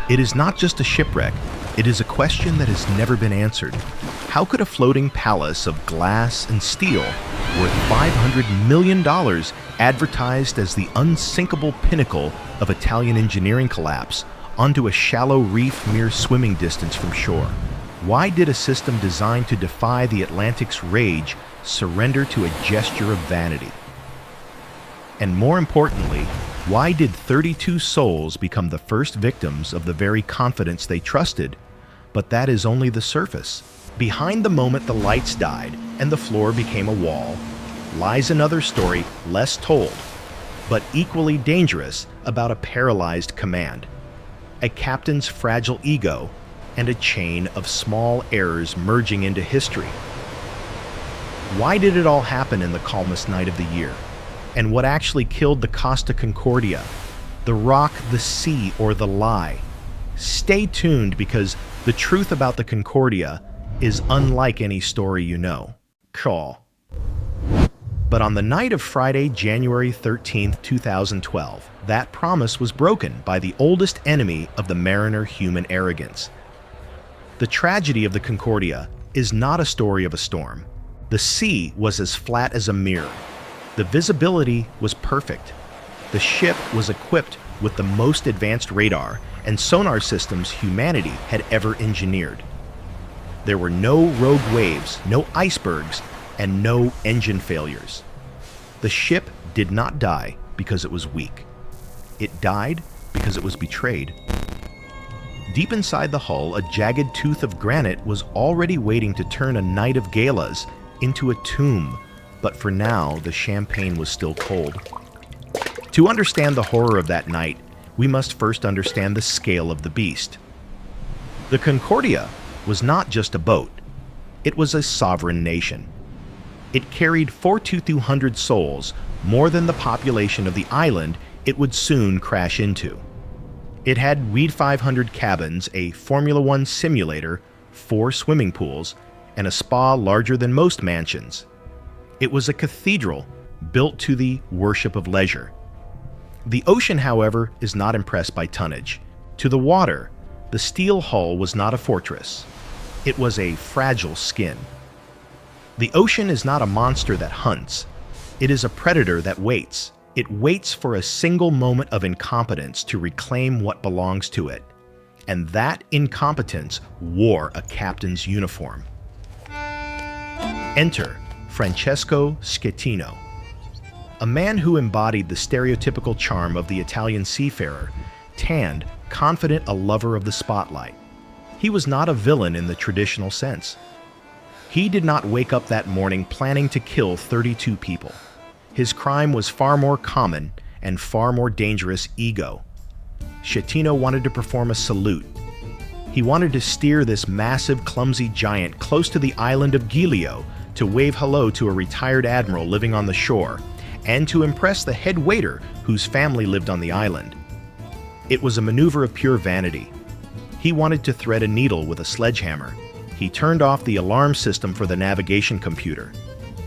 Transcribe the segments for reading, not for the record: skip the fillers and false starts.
It is not just a shipwreck, it is a question that has never been answered. How could a floating palace of glass and steel, worth $500 million, advertised as the unsinkable pinnacle of Italian engineering collapse, onto a shallow reef mere swimming distance from shore? Why did a system designed to defy the Atlantic's rage surrender to a gesture of vanity? And more importantly, why did 32 souls become the first victims of the very confidence they trusted? But that is only the surface. Behind the moment the lights died and the floor became a wall, lies another story less told, but equally dangerous, about a paralyzed command, a captain's fragile ego, and a chain of small errors merging into history. Why did it all happen in the calmest night of the year? And what actually killed the Costa Concordia? The rock, the sea, or the lie? Stay tuned, because the truth about the Concordia is unlike any story you know. Call. But on the night of Friday, January 13th, 2012, that promise was broken by the oldest enemy of the mariner, human arrogance. The tragedy of the Concordia is not a story of a storm. The sea was as flat as a mirror. The visibility was perfect. The ship was equipped with the most advanced radar and sonar systems humanity had ever engineered. There were no rogue waves, no icebergs, and no engine failures. The ship did not die because it was weak. It died because it was betrayed. Deep inside the hull, a jagged tooth of granite was already waiting to turn a night of galas into a tomb. But for now, the champagne was still cold. To understand the horror of that night, we must first understand the scale of the beast. The Concordia was not just a boat. It was a sovereign nation. It carried 4,200 souls, more than the population of the island it would soon crash into. It had 500 cabins, a Formula One simulator, 4 swimming pools, and a spa larger than most mansions. It was a cathedral built to the worship of leisure. The ocean, however, is not impressed by tonnage. To the water, the steel hull was not a fortress. It was a fragile skin. The ocean is not a monster that hunts. It is a predator that waits. It waits for a single moment of incompetence to reclaim what belongs to it. And that incompetence wore a captain's uniform. Enter Francesco Schettino, a man who embodied the stereotypical charm of the Italian seafarer, tanned, confident, a lover of the spotlight. He was not a villain in the traditional sense. He did not wake up that morning planning to kill 32 people. His crime was far more common and far more dangerous: ego. Schettino wanted to perform a salute. He wanted to steer this massive, clumsy giant close to the island of Giglio to wave hello to a retired admiral living on the shore, and to impress the head waiter whose family lived on the island. It was a maneuver of pure vanity. He wanted to thread a needle with a sledgehammer. He turned off the alarm system for the navigation computer.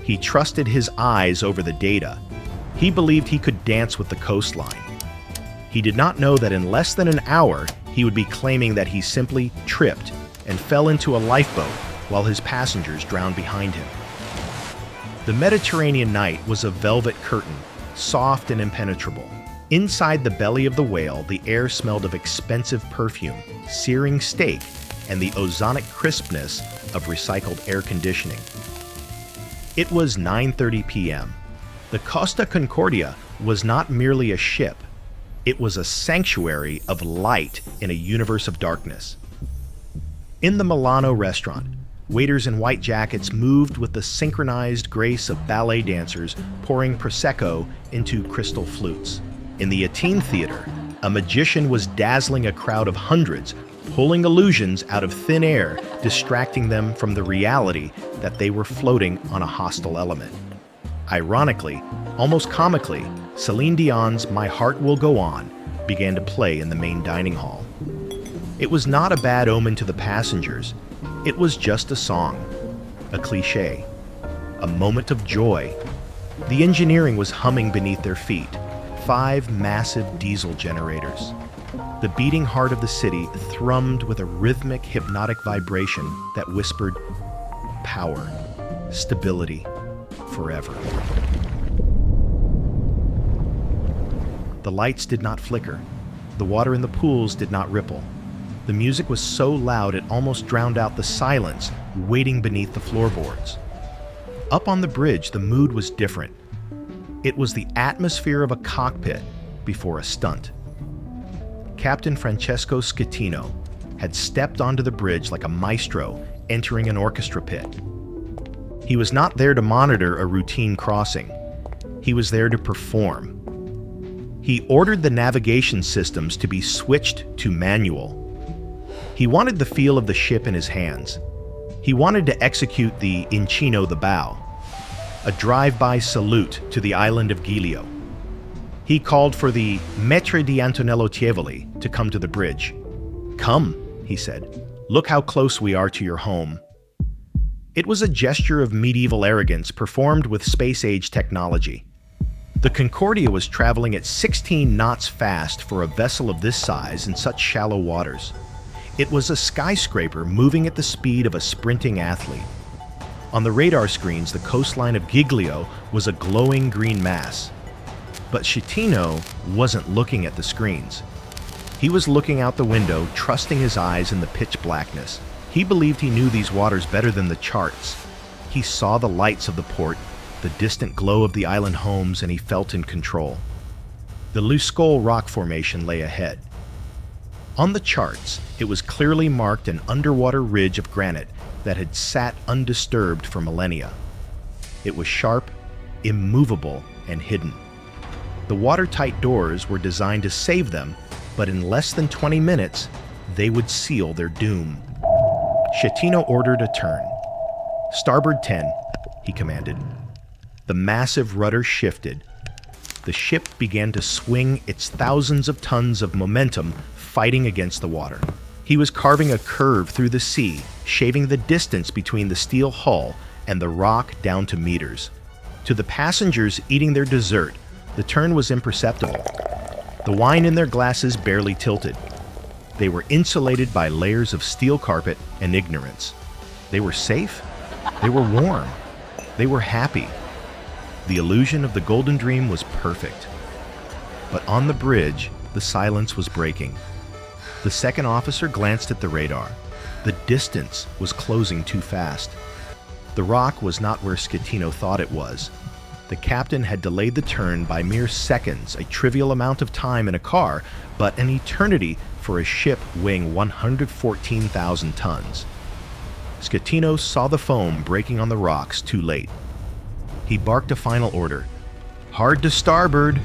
He trusted his eyes over the data. He believed he could dance with the coastline. He did not know that in less than an hour, he would be claiming that he simply tripped and fell into a lifeboat while his passengers drowned behind him. The Mediterranean night was a velvet curtain, soft and impenetrable. Inside the belly of the whale, the air smelled of expensive perfume, searing steak, and the ozonic crispness of recycled air conditioning. It was 9:30 p.m. The Costa Concordia was not merely a ship. It was a sanctuary of light in a universe of darkness. In the Milano restaurant, waiters in white jackets moved with the synchronized grace of ballet dancers pouring Prosecco into crystal flutes. In the Atene theater, a magician was dazzling a crowd of hundreds, pulling illusions out of thin air, distracting them from the reality that they were floating on a hostile element. Ironically, almost comically, Celine Dion's "My Heart Will Go On" began to play in the main dining hall. It was not a bad omen to the passengers. It was just a song, a cliché, a moment of joy. The engineering was humming beneath their feet. 5 massive diesel generators, The beating heart of the city thrummed with a rhythmic, hypnotic vibration that whispered, power, stability, forever. The lights did not flicker. The water in the pools did not ripple. The music was so loud it almost drowned out the silence waiting beneath the floorboards. Up on the bridge, the mood was different. It was the atmosphere of a cockpit before a stunt. Captain Francesco Schettino had stepped onto the bridge like a maestro entering an orchestra pit. He was not there to monitor a routine crossing. He was there to perform. He ordered the navigation systems to be switched to manual. He wanted the feel of the ship in his hands. He wanted to execute the incino the bow, a drive-by salute to the island of Giglio. He called for the Maître d'Antonello Tievoli to come to the bridge. "Come," he said. "Look how close we are to your home." It was a gesture of medieval arrogance performed with space-age technology. The Concordia was traveling at 16 knots fast for a vessel of this size in such shallow waters. It was a skyscraper moving at the speed of a sprinting athlete. On the radar screens, the coastline of Giglio was a glowing green mass. But Schettino wasn't looking at the screens. He was looking out the window, trusting his eyes in the pitch blackness. He believed he knew these waters better than the charts. He saw the lights of the port, the distant glow of the island homes, and he felt in control. The Luscol rock formation lay ahead. On the charts, it was clearly marked an underwater ridge of granite that had sat undisturbed for millennia. It was sharp, immovable, and hidden. The watertight doors were designed to save them, but in less than 20 minutes, they would seal their doom. Schettino ordered a turn. "Starboard 10, he commanded. The massive rudder shifted. The ship began to swing its thousands of tons of momentum fighting against the water. He was carving a curve through the sea, shaving the distance between the steel hull and the rock down to meters. To the passengers eating their dessert, the turn was imperceptible. The wine in their glasses barely tilted. They were insulated by layers of steel carpet and ignorance. They were safe. They were warm. They were happy. The illusion of the golden dream was perfect. But on the bridge, the silence was breaking. The second officer glanced at the radar. The distance was closing too fast. The rock was not where Schettino thought it was. The captain had delayed the turn by mere seconds, a trivial amount of time in a car, but an eternity for a ship weighing 114,000 tons. Schettino saw the foam breaking on the rocks too late. He barked a final order. "Hard to starboard!"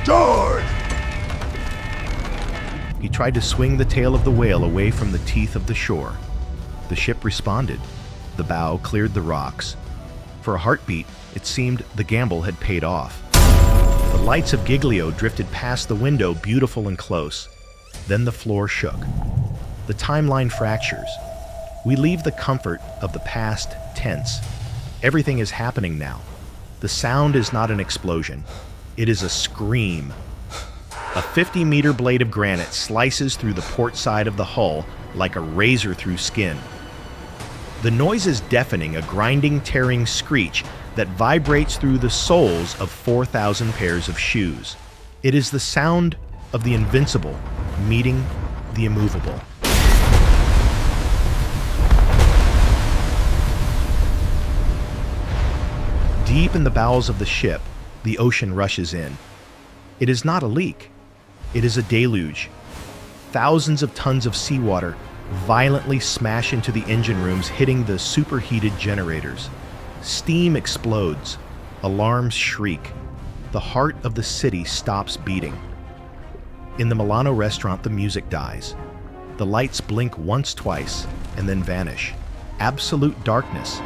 Charge! He tried to swing the tail of the whale away from the teeth of the shore. The ship responded. The bow cleared the rocks. For a heartbeat, it seemed the gamble had paid off. The lights of Giglio drifted past the window, beautiful and close. Then the floor shook. The timeline fractures. We leave the comfort of the past tense. Everything is happening now. The sound is not an explosion. It is a scream. A 50-meter blade of granite slices through the port side of the hull like a razor through skin. The noise is deafening, a grinding, tearing screech that vibrates through the soles of 4,000 pairs of shoes. It is the sound of the invincible meeting the immovable. Deep in the bowels of the ship, the ocean rushes in. It is not a leak. It is a deluge. Thousands of tons of seawater violently smash into the engine rooms, hitting the superheated generators. Steam explodes. Alarms shriek. The heart of the city stops beating. In the Milano restaurant, the music dies. The lights blink once, twice, and then vanish. Absolute darkness.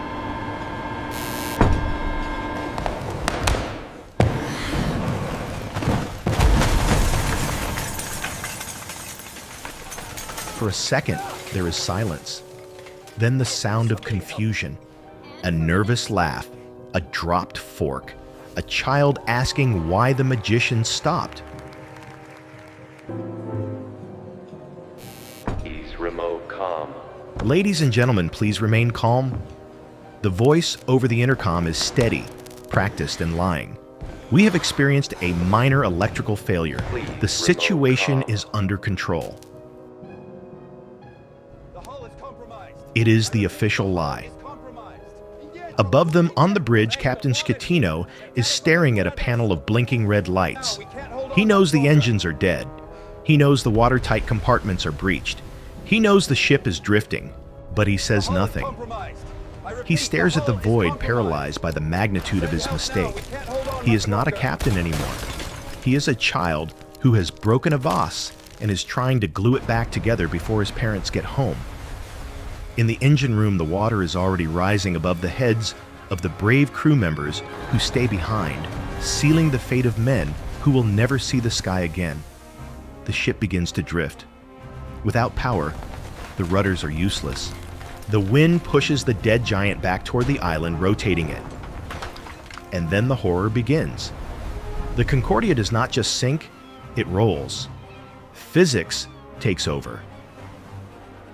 For a second, there is silence. Then the sound of confusion. A nervous laugh, a dropped fork, a child asking why the magician stopped. calm. Ladies and gentlemen, please remain calm. The voice over the intercom is steady, practiced in lying. We have experienced a minor electrical failure. The situation is under control. It is the official lie. Above them on the bridge, Captain Schettino is staring at a panel of blinking red lights. He knows the engines are dead. He knows the watertight compartments are breached. He knows the ship is drifting, but he says nothing. He stares at the void, paralyzed by the magnitude of his mistake. He is not a captain anymore. He is a child who has broken a vase and is trying to glue it back together before his parents get home. In the engine room, the water is already rising above the heads of the brave crew members who stay behind, sealing the fate of men who will never see the sky again. The ship begins to drift. Without power, the rudders are useless. The wind pushes the dead giant back toward the island, rotating it. And then the horror begins. The Concordia does not just sink, it rolls. Physics takes over.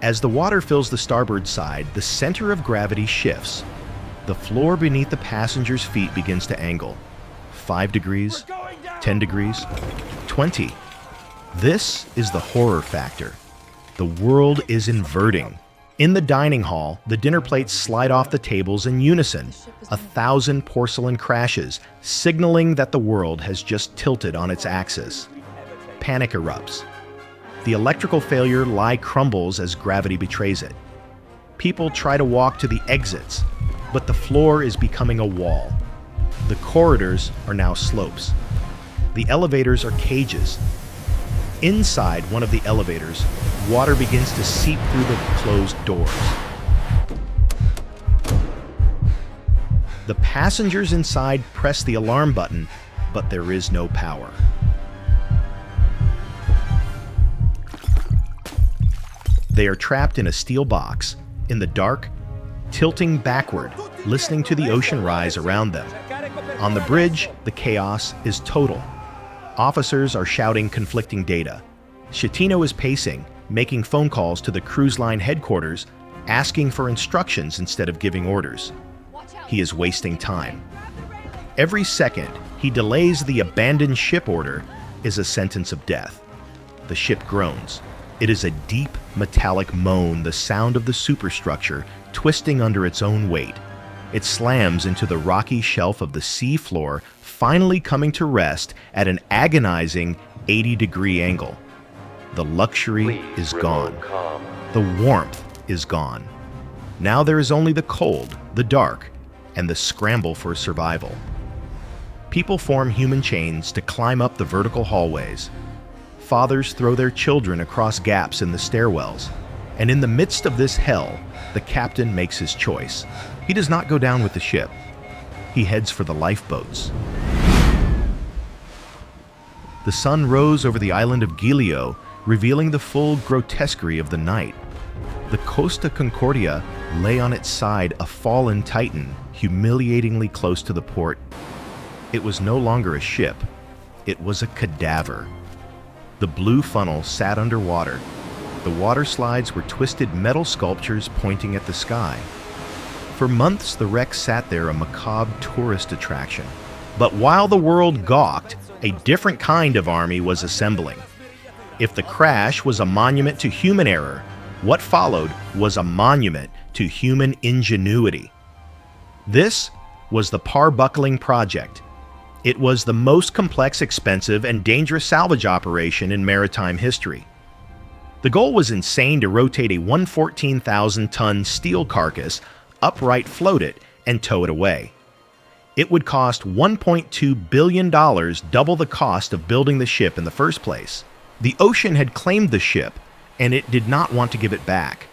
As the water fills the starboard side, the center of gravity shifts. The floor beneath the passengers' feet begins to angle. 5 degrees, 10 degrees, 20. This is the horror factor. The world is inverting. In the dining hall, the dinner plates slide off the tables in unison. 1,000 porcelain crashes, signaling that the world has just tilted on its axis. Panic erupts. The electrical failure lie crumbles as gravity betrays it. People try to walk to the exits, but the floor is becoming a wall. The corridors are now slopes. The elevators are cages. Inside one of the elevators, water begins to seep through the closed doors. The passengers inside press the alarm button, but there is no power. They are trapped in a steel box, in the dark, tilting backward, listening to the ocean rise around them. On the bridge, the chaos is total. Officers are shouting conflicting data. Schettino is pacing, making phone calls to the cruise line headquarters, asking for instructions instead of giving orders. He is wasting time. Every second he delays the abandoned ship order is a sentence of death. The ship groans. It is a deep, metallic moan, the sound of the superstructure twisting under its own weight. It slams into the rocky shelf of the sea floor, finally coming to rest at an agonizing 80-degree angle. The luxury is gone. The warmth is gone. Now there is only the cold, the dark, and the scramble for survival. People form human chains to climb up the vertical hallways. Fathers throw their children across gaps in the stairwells. And in the midst of this hell, the captain makes his choice. He does not go down with the ship. He heads for the lifeboats. The sun rose over the island of Giglio, revealing the full grotesquerie of the night. The Costa Concordia lay on its side, a fallen titan, humiliatingly close to the port. It was no longer a ship. It was a cadaver. The blue funnel sat underwater. The water slides were twisted metal sculptures pointing at the sky. For months, the wreck sat there, a macabre tourist attraction. But while the world gawked, a different kind of army was assembling. If the crash was a monument to human error, what followed was a monument to human ingenuity. This was the Parbuckling project. It was the most complex, expensive, and dangerous salvage operation in maritime history. The goal was insane: to rotate a 114,000-ton steel carcass, upright float it, and tow it away. It would cost $1.2 billion, double the cost of building the ship in the first place. The ocean had claimed the ship, and it did not want to give it back.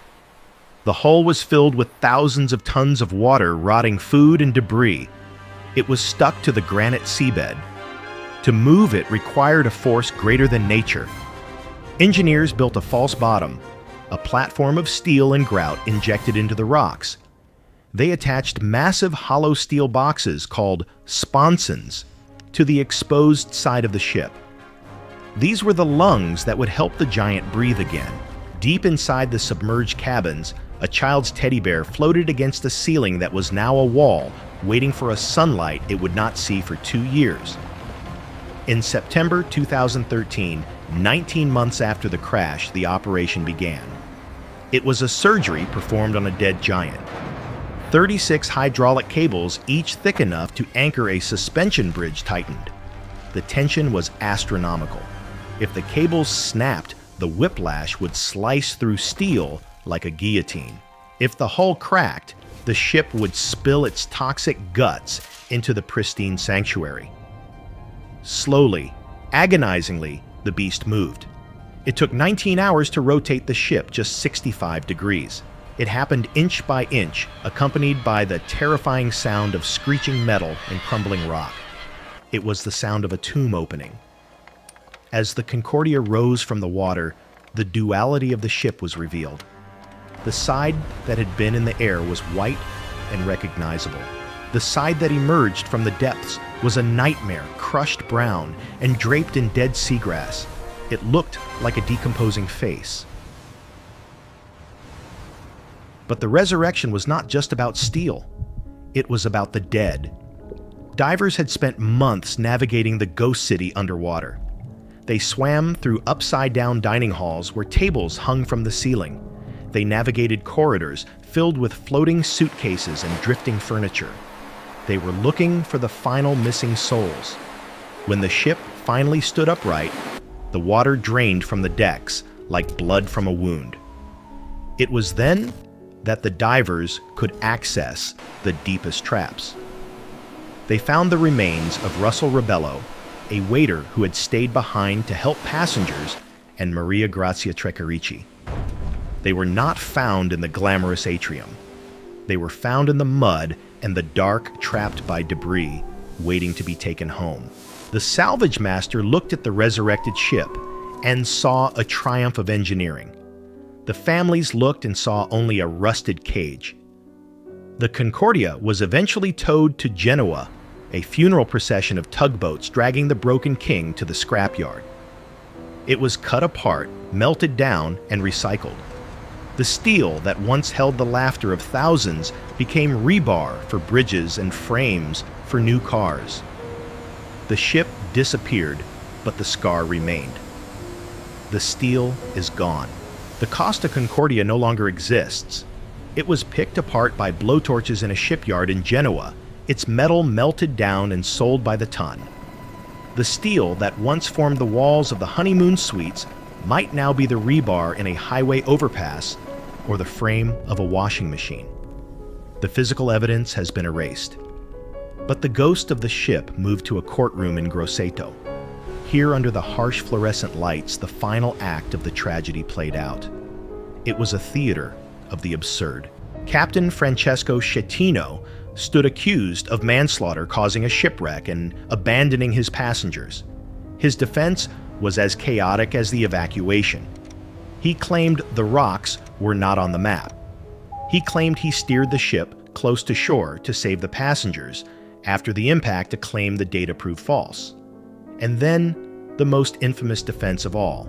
The hull was filled with thousands of tons of water, rotting food and debris. It was stuck to the granite seabed. To move it required a force greater than nature. Engineers built a false bottom, a platform of steel and grout injected into the rocks. They attached massive hollow steel boxes called sponsons to the exposed side of the ship. These were the lungs that would help the giant breathe again. Deep inside the submerged cabins, a child's teddy bear floated against a ceiling that was now a wall, waiting for a sunlight it would not see for 2 years. In September 2013, 19 months after the crash, the operation began. It was a surgery performed on a dead giant. 36 hydraulic cables, each thick enough to anchor a suspension bridge, tightened. The tension was astronomical. If the cables snapped, the whiplash would slice through steel like a guillotine. If the hull cracked, the ship would spill its toxic guts into the pristine sanctuary. Slowly, agonizingly, the beast moved. It took 19 hours to rotate the ship just 65 degrees. It happened inch by inch, accompanied by the terrifying sound of screeching metal and crumbling rock. It was the sound of a tomb opening. As the Concordia rose from the water, the duality of the ship was revealed. The side that had been in the air was white and recognizable. The side that emerged from the depths was a nightmare, crushed brown and draped in dead seagrass. It looked like a decomposing face. But the resurrection was not just about steel. It was about the dead. Divers had spent months navigating the ghost city underwater. They swam through upside-down dining halls where tables hung from the ceiling. They navigated corridors filled with floating suitcases and drifting furniture. They were looking for the final missing souls. When the ship finally stood upright, the water drained from the decks like blood from a wound. It was then that the divers could access the deepest traps. They found the remains of Russell Rebello, a waiter who had stayed behind to help passengers, and Maria Grazia Trecarici. They were not found in the glamorous atrium. They were found in the mud and the dark, trapped by debris, waiting to be taken home. The salvage master looked at the resurrected ship and saw a triumph of engineering. The families looked and saw only a rusted cage. The Concordia was eventually towed to Genoa, a funeral procession of tugboats dragging the broken king to the scrapyard. It was cut apart, melted down, and recycled. The steel that once held the laughter of thousands became rebar for bridges and frames for new cars. The ship disappeared, but the scar remained. The steel is gone. The Costa Concordia no longer exists. It was picked apart by blowtorches in a shipyard in Genoa, its metal melted down and sold by the ton. The steel that once formed the walls of the honeymoon suites might now be the rebar in a highway overpass or the frame of a washing machine. The physical evidence has been erased. But the ghost of the ship moved to a courtroom in Grosseto. Here, under the harsh fluorescent lights, the final act of the tragedy played out. It was a theater of the absurd. Captain Francesco Schettino stood accused of manslaughter causing a shipwreck and abandoning his passengers. His defense was as chaotic as the evacuation. He claimed the rocks were not on the map. He claimed he steered the ship close to shore to save the passengers after the impact to claim the data proved false. And then, the most infamous defense of all,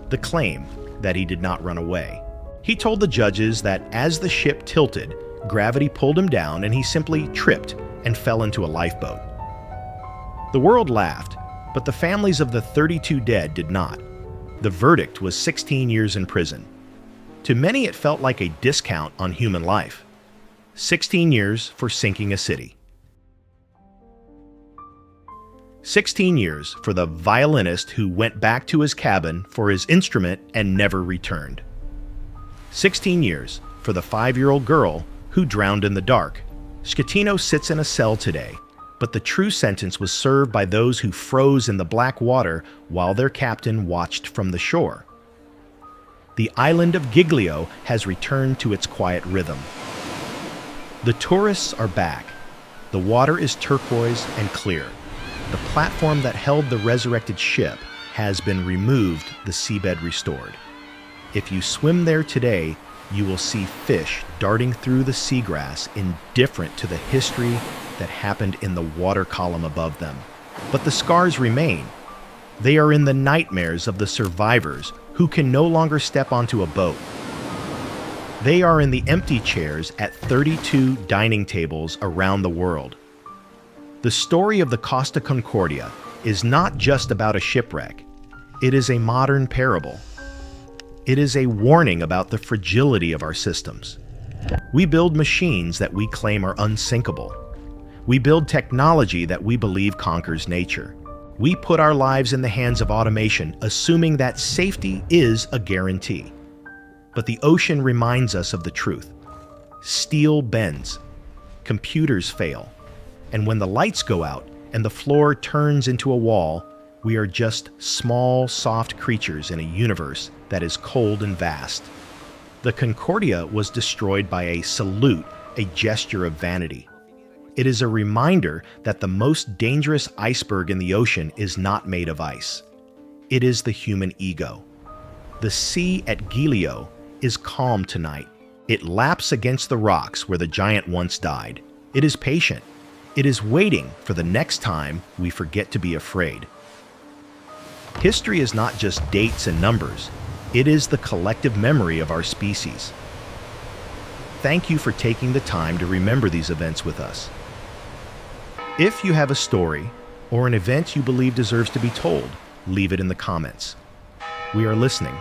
the claim that he did not run away. He told the judges that as the ship tilted, gravity pulled him down and he simply tripped and fell into a lifeboat. The world laughed, but the families of the 32 dead did not. The verdict was 16 years in prison. To many, it felt like a discount on human life. 16 years for sinking a city. 16 years for the violinist who went back to his cabin for his instrument and never returned. 16 years for the 5-year-old girl who drowned in the dark. Schettino sits in a cell today, but the true sentence was served by those who froze in the black water while their captain watched from the shore. The island of Giglio has returned to its quiet rhythm. The tourists are back. The water is turquoise and clear. The platform that held the resurrected ship has been removed, the seabed restored. If you swim there today, you will see fish darting through the seagrass, indifferent to the history that happened in the water column above them. But the scars remain. They are in the nightmares of the survivors who can no longer step onto a boat. They are in the empty chairs at 32 dining tables around the world. The story of the Costa Concordia is not just about a shipwreck. It is a modern parable. It is a warning about the fragility of our systems. We build machines that we claim are unsinkable. We build technology that we believe conquers nature. We put our lives in the hands of automation, assuming that safety is a guarantee. But the ocean reminds us of the truth. Steel bends, computers fail, and when the lights go out and the floor turns into a wall, we are just small, soft creatures in a universe that is cold and vast. The Concordia was destroyed by a salute, a gesture of vanity. It is a reminder that the most dangerous iceberg in the ocean is not made of ice. It is the human ego. The sea at Giglio is calm tonight. It laps against the rocks where the giant once died. It is patient. It is waiting for the next time we forget to be afraid. History is not just dates and numbers. It is the collective memory of our species. Thank you for taking the time to remember these events with us. If you have a story or an event you believe deserves to be told, leave it in the comments. We are listening.